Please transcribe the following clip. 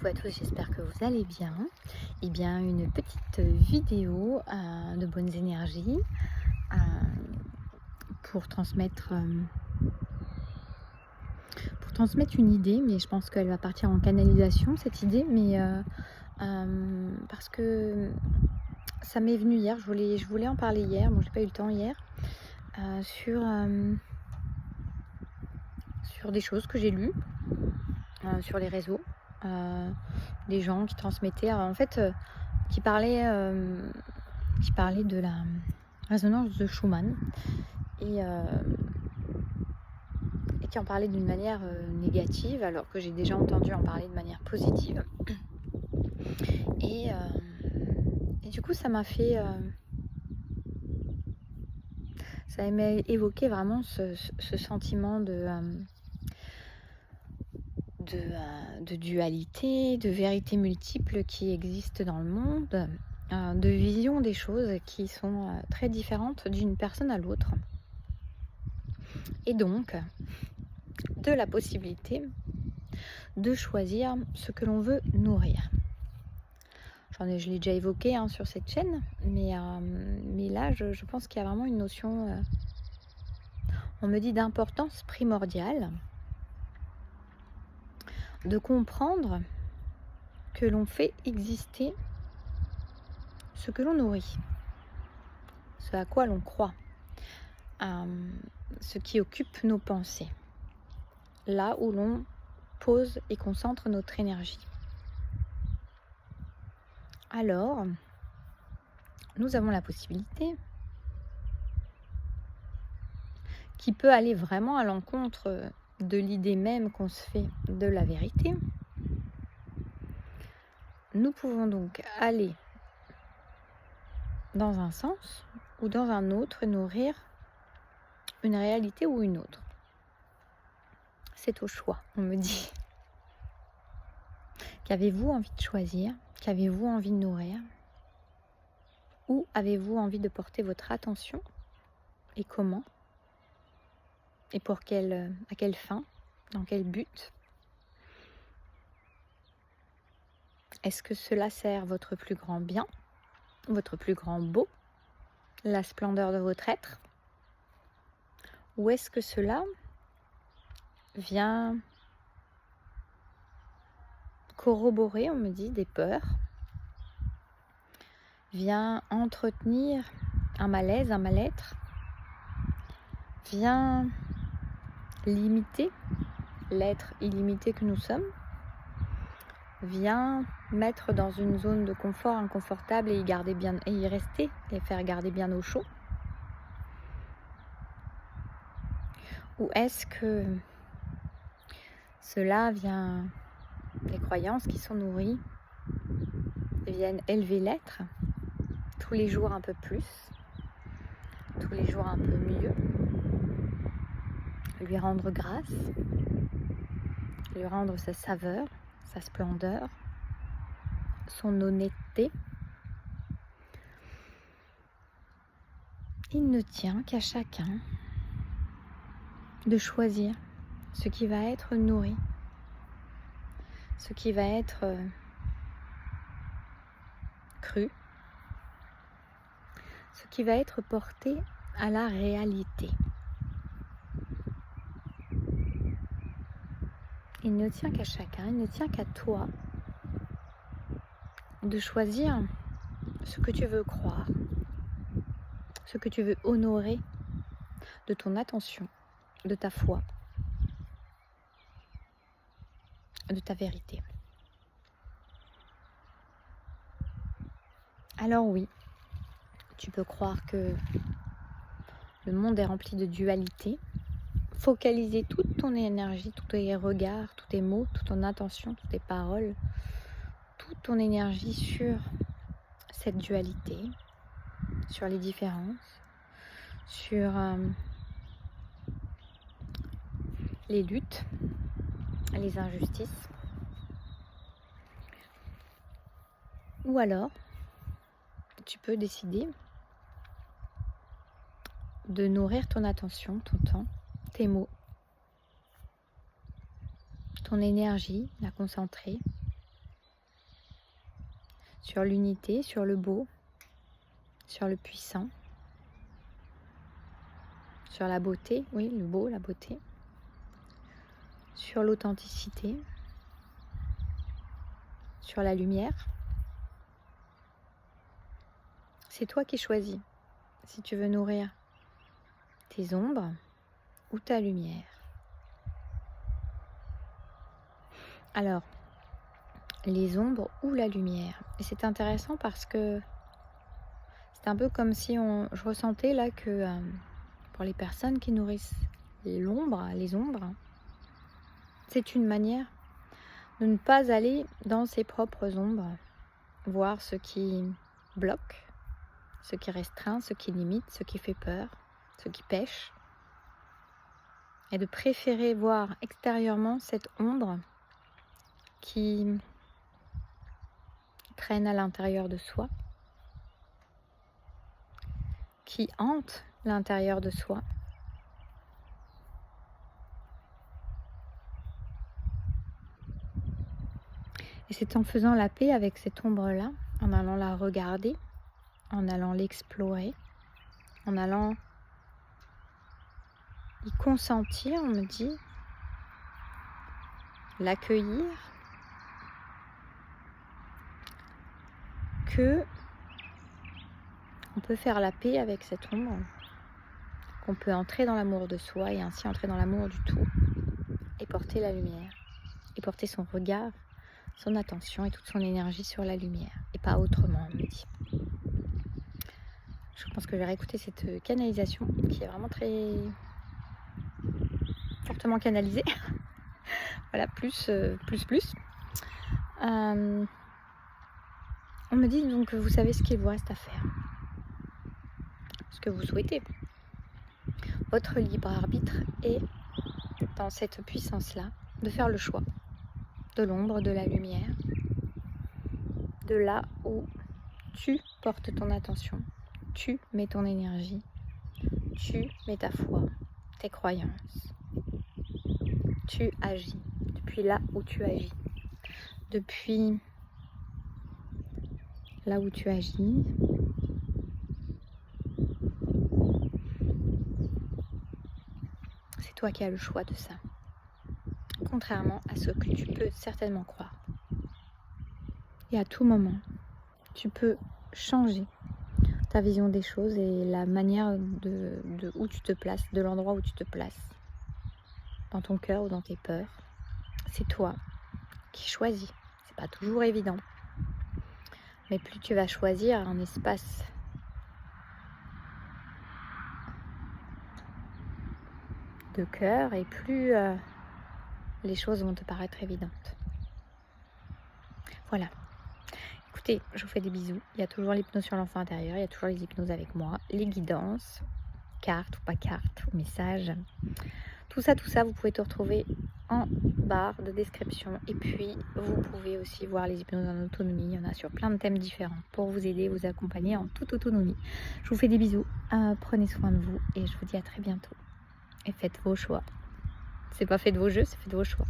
Coucou à tous, j'espère que vous allez bien. Eh bien, une petite vidéo de bonnes énergies euh, pour transmettre une idée, mais je pense qu'elle va partir en canalisation cette idée, mais parce que ça m'est venu hier. Je voulais en parler hier, bon, j'ai pas eu le temps hier, sur des choses que j'ai lues sur les réseaux, des gens qui transmettaient, en fait, qui parlaient de la résonance de Schumann et, euh, et qui en parlait d'une manière négative alors que j'ai déjà entendu en parler de manière positive. Et, et du coup, ça m'a évoqué vraiment ce sentiment de dualité, de vérité multiple qui existe dans le monde, de vision des choses qui sont très différentes d'une personne à l'autre. Et donc, de la possibilité de choisir ce que l'on veut nourrir. Je l'ai déjà évoqué sur cette chaîne, mais là, je pense qu'il y a vraiment une notion, on me dit, d'importance primordiale, de comprendre que l'on fait exister ce que l'on nourrit, ce à quoi l'on croit, ce qui occupe nos pensées, là où l'on pose et concentre notre énergie. Alors, nous avons la possibilité, qui peut aller vraiment à l'encontre de l'idée même qu'on se fait de la vérité. Nous pouvons donc aller dans un sens ou dans un autre, nourrir une réalité ou une autre. C'est au choix, on me dit. Qu'avez-vous envie de choisir? Qu'avez-vous envie de nourrir? Où avez-vous envie de porter votre attention? Et comment? Et à quelle fin? Dans quel but? Est-ce que cela sert votre plus grand bien, votre plus grand beau, la splendeur de votre être? Ou est-ce que cela vient corroborer, on me dit, des peurs, vient entretenir un malaise, un mal-être, vient limiter l'être illimité que nous sommes, vient mettre dans une zone de confort inconfortable et y rester et faire garder bien au chaud? Ou est-ce que cela vient, les croyances qui sont nourries viennent élever l'être tous les jours un peu plus, tous les jours un peu mieux, lui rendre grâce, lui rendre sa saveur, sa splendeur, son honnêteté? Il ne tient qu'à chacun de choisir ce qui va être nourri, ce qui va être cru, ce qui va être porté à la réalité. Il ne tient qu'à chacun, il ne tient qu'à toi de choisir ce que tu veux croire, ce que tu veux honorer de ton attention, de ta foi, de ta vérité. Alors oui, tu peux croire que le monde est rempli de dualité, focaliser toute ton énergie, tous tes regards, tous tes mots, toute ton attention, toutes tes paroles, toute ton énergie sur cette dualité, sur les différences, sur les luttes, les injustices. Ou alors, tu peux décider de nourrir ton attention, ton temps, tes mots, ton énergie, la concentrer sur l'unité, sur le beau, sur le puissant, sur la beauté, oui, le beau, la beauté, sur l'authenticité, sur la lumière. C'est toi qui choisis si tu veux nourrir tes ombres ou ta lumière. Alors, les ombres ou la lumière. Et c'est intéressant parce que c'est un peu comme si je ressentais là que pour les personnes qui nourrissent l'ombre, les ombres, c'est une manière de ne pas aller dans ses propres ombres, voir ce qui bloque, ce qui restreint, ce qui limite, ce qui fait peur, ce qui pêche, et de préférer voir extérieurement cette ombre qui traîne à l'intérieur de soi, qui hante l'intérieur de soi. Et c'est en faisant la paix avec cette ombre-là, en allant la regarder, en allant l'explorer, en allant y consentir, on me dit, l'accueillir, que on peut faire la paix avec cette ombre, qu'on peut entrer dans l'amour de soi et ainsi entrer dans l'amour du tout et porter la lumière et porter son regard, son attention et toute son énergie sur la lumière et pas autrement, on me dit. Je pense que je vais réécouter cette canalisation qui est vraiment très fortement canalisée. Voilà, plus. On me dit donc que vous savez ce qu'il vous reste à faire, ce que vous souhaitez. Votre libre arbitre est dans cette puissance-là de faire le choix de l'ombre, de la lumière, de là où tu portes ton attention, tu mets ton énergie, tu mets ta foi, tes croyances, tu agis depuis là où tu agis, depuis là où tu agis. C'est toi qui as le choix de ça, contrairement à ce que tu peux certainement croire. Et à tout moment, tu peux changer ta vision des choses et la manière de où tu te places, de l'endroit où tu te places, dans ton cœur ou dans tes peurs. C'est toi qui choisis. C'est pas toujours évident. Mais plus tu vas choisir un espace de cœur et plus les choses vont te paraître évidentes. Voilà. Écoutez, je vous fais des bisous. Il y a toujours l'hypnose sur l'enfant intérieur, il y a toujours les hypnoses avec moi, les guidances, cartes ou pas cartes, ou messages. Tout ça, vous pouvez tout retrouver en barre de description. Et puis, vous pouvez aussi voir les hypnoses en autonomie. Il y en a sur plein de thèmes différents pour vous aider, vous accompagner en toute autonomie. Je vous fais des bisous. Prenez soin de vous et je vous dis à très bientôt. Et faites vos choix. C'est pas fait de vos jeux, c'est fait de vos choix.